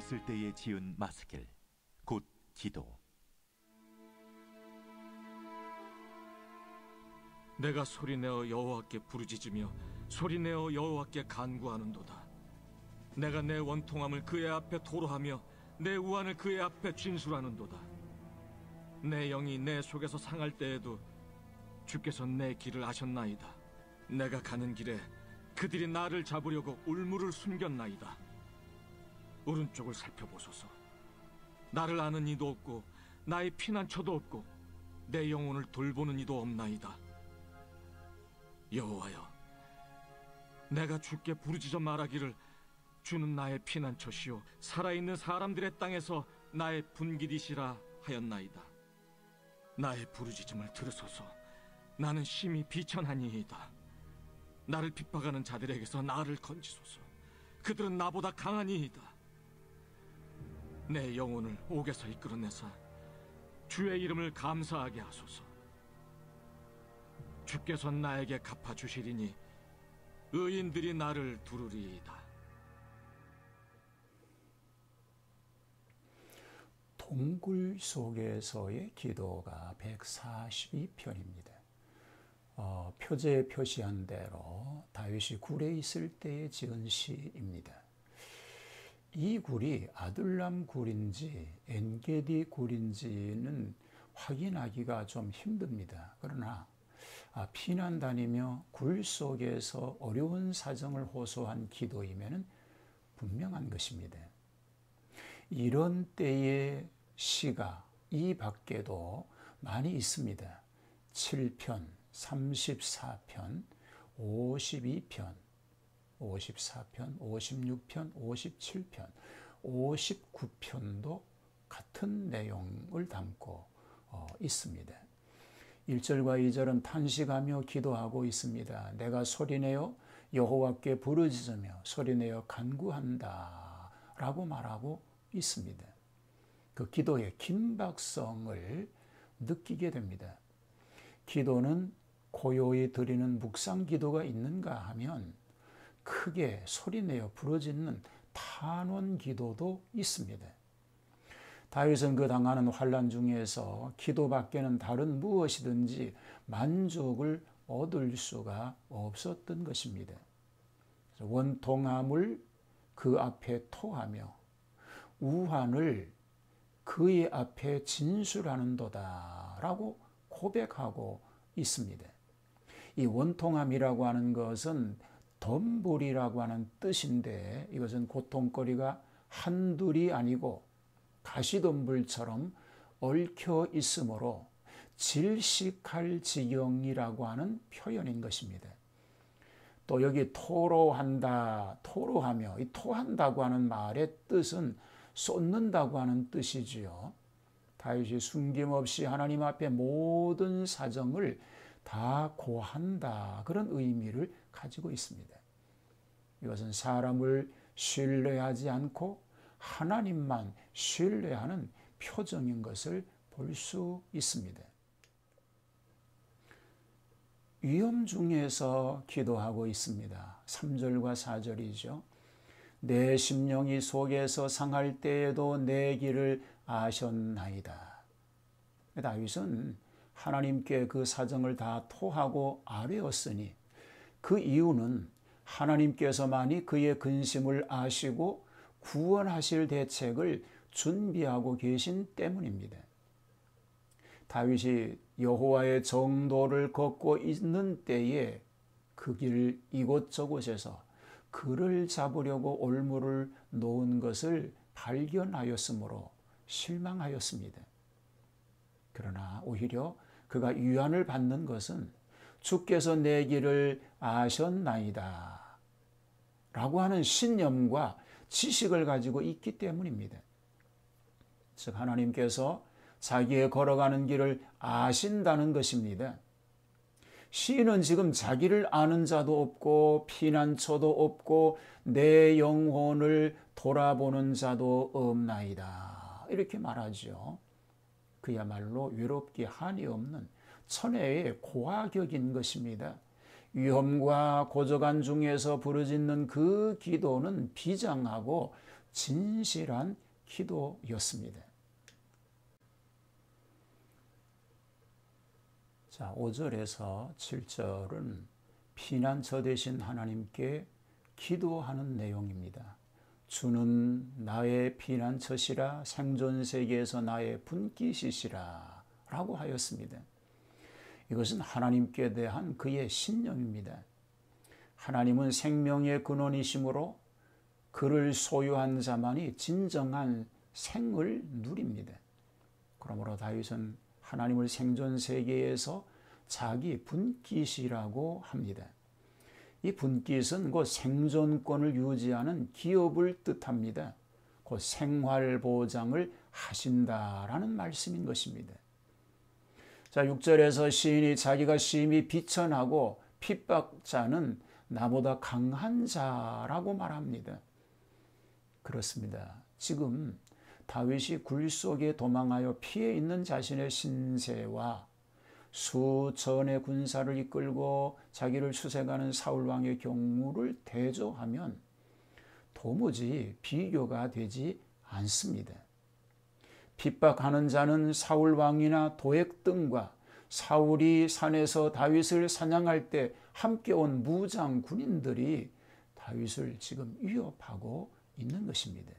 있을 때에 지은 마스길, 곧 기도. 내가 소리내어 여호와께 부르짖으며 소리내어 여호와께 간구하는도다. 내가 내 원통함을 그의 앞에 토로하며 내 우환을 그의 앞에 진술하는도다. 내 영이 내 속에서 상할 때에도 주께서 내 길을 아셨나이다. 내가 가는 길에 그들이 나를 잡으려고 울무를 숨겼나이다. 오른쪽을 살펴보소서. 나를 아는 이도 없고 나의 피난처도 없고 내 영혼을 돌보는 이도 없나이다. 여호와여, 내가 주께 부르짖어 말하기를 주는 나의 피난처시요 살아있는 사람들의 땅에서 나의 분깃이시라 하였나이다. 나의 부르짖음을 들으소서. 나는 심히 비천하니이다. 나를 핍박하는 자들에게서 나를 건지소서. 그들은 나보다 강하니이다. 내 영혼을 옥에서 이끌어내사 주의 이름을 감사하게 하소서. 주께서 나에게 갚아주시리니 의인들이 나를 두루리이다. 동굴 속에서의 기도가 142편입니다. 표제에 표시한 대로 다윗이 굴에 있을 때에 지은 시입니다. 이 굴이 아둘람 굴인지 엔게디 굴인지는 확인하기가 좀 힘듭니다. 그러나 피난 다니며 굴 속에서 어려운 사정을 호소한 기도이면 분명한 것입니다. 이런 때의 시가 이 밖에도 많이 있습니다. 7편, 34편, 52편, 54편, 56편, 57편, 59편도 같은 내용을 담고 있습니다. 1절과 2절은 탄식하며 기도하고 있습니다. 내가 소리내어 여호와께 부르짖으며 소리내어 간구한다 라고 말하고 있습니다. 그 기도의 긴박성을 느끼게 됩니다. 기도는 고요히 드리는 묵상 기도가 있는가 하면 크게 소리내어 부르짖는 탄원 기도도 있습니다. 다윗은 그 당하는 환난 중에서 기도밖에는 다른 무엇이든지 만족을 얻을 수가 없었던 것입니다. 원통함을 그 앞에 토하며 우환을 그의 앞에 진술하는도다 라고 고백하고 있습니다. 이 원통함이라고 하는 것은 덤불이라고 하는 뜻인데 이것은 고통거리가 한둘이 아니고 가시덤불처럼 얽혀 있으므로 질식할 지경이라고 하는 표현인 것입니다. 또 여기 토로한다, 토로하며 이 토한다고 하는 말의 뜻은 쏟는다고 하는 뜻이지요. 다윗이 숨김없이 하나님 앞에 모든 사정을 다 고한다, 그런 의미를 가지고 있습니다. 이것은 사람을 신뢰하지 않고 하나님만 신뢰하는 표정인 것을 볼 수 있습니다. 위험 중에서 기도하고 있습니다. 3절과 4절이죠. 내 심령이 속에서 상할 때에도 내 길을 아셨나이다. 다윗은 하나님께 그 사정을 다 토하고 아뢰었으니 그 이유는 하나님께서만이 그의 근심을 아시고 구원하실 대책을 준비하고 계신 때문입니다. 다윗이 여호와의 정도를 걷고 있는 때에 그 길 이곳저곳에서 그를 잡으려고 올무를 놓은 것을 발견하였으므로 실망하였습니다. 그러나 오히려 그가 위안을 받는 것은 주께서 내 길을 아셨나이다 라고 하는 신념과 지식을 가지고 있기 때문입니다. 즉 하나님께서 자기의 걸어가는 길을 아신다는 것입니다. 시인은 지금 자기를 아는 자도 없고 피난처도 없고 내 영혼을 돌아보는 자도 없나이다 이렇게 말하죠. 그야말로 외롭기 한이 없는 천혜의 고하격인 것입니다. 위험과 고적한 중에서 부르짖는 그 기도는 비장하고 진실한 기도였습니다. 자, 5절에서 7절은 피난처 되신 하나님께 기도하는 내용입니다. 주는 나의 피난처시라 생존 세계에서 나의 분깃이시라 라고 하였습니다. 이것은 하나님께 대한 그의 신념입니다. 하나님은 생명의 근원이시므로 그를 소유한 자만이 진정한 생을 누립니다. 그러므로 다윗은 하나님을 생존 세계에서 자기 분깃이라고 합니다. 이 분깃은 곧 생존권을 유지하는 기업을 뜻합니다. 곧 생활 보장을 하신다라는 말씀인 것입니다. 자, 6절에서 시인이 자기가 심히 비천하고 핍박자는 나보다 강한 자라고 말합니다. 그렇습니다. 지금 다윗이 굴 속에 도망하여 피해 있는 자신의 신세와 수천의 군사를 이끌고 자기를 수색하는 사울 왕의 경우를 대조하면 도무지 비교가 되지 않습니다. 핍박하는 자는 사울 왕이나 도액 등과 사울이 산에서 다윗을 사냥할 때 함께 온 무장 군인들이 다윗을 지금 위협하고 있는 것입니다.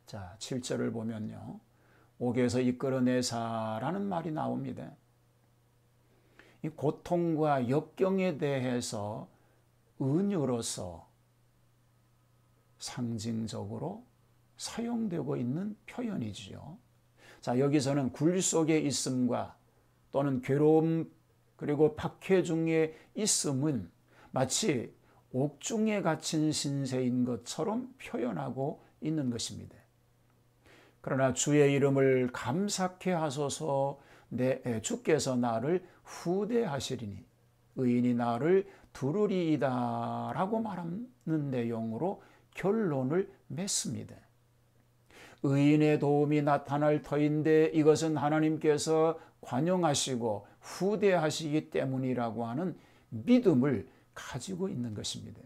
자, 7절을 보면요. 옥에서 이끌어내사라는 말이 나옵니다. 이 고통과 역경에 대해서 은유로서 상징적으로 사용되고 있는 표현이지요. 자, 여기서는 굴 속에 있음과 또는 괴로움 그리고 박해 중에 있음은 마치 옥중에 갇힌 신세인 것처럼 표현하고 있는 것입니다. 그러나 주의 이름을 감사케 하소서 내 주께서 나를 후대하시리니 의인이 나를 두르리이다 라고 말하는 내용으로 결론을 맺습니다. 의인의 도움이 나타날 터인데 이것은 하나님께서 관용하시고 후대하시기 때문이라고 하는 믿음을 가지고 있는 것입니다.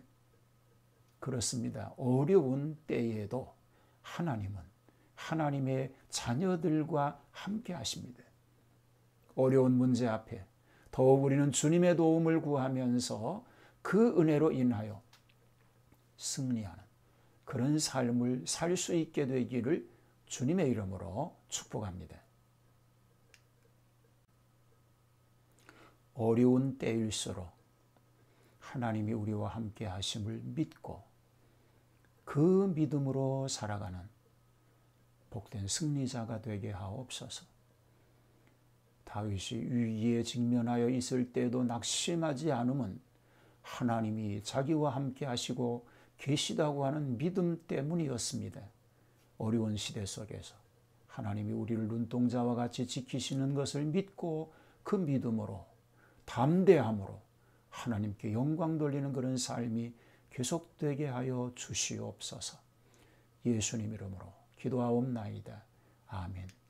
그렇습니다. 어려운 때에도 하나님은 하나님의 자녀들과 함께 하십니다. 어려운 문제 앞에 더욱 우리는 주님의 도움을 구하면서 그 은혜로 인하여 승리하는 그런 삶을 살 수 있게 되기를 주님의 이름으로 축복합니다. 어려운 때일수록 하나님이 우리와 함께 하심을 믿고 그 믿음으로 살아가는 복된 승리자가 되게 하옵소서. 다윗이 위기에 직면하여 있을 때도 낙심하지 않음은 하나님이 자기와 함께 하시고 계시다고 하는 믿음 때문이었습니다. 어려운 시대 속에서 하나님이 우리를 눈동자와 같이 지키시는 것을 믿고 그 믿음으로 담대함으로 하나님께 영광 돌리는 그런 삶이 계속되게 하여 주시옵소서. 예수님 이름으로 기도하옵나이다. 아멘.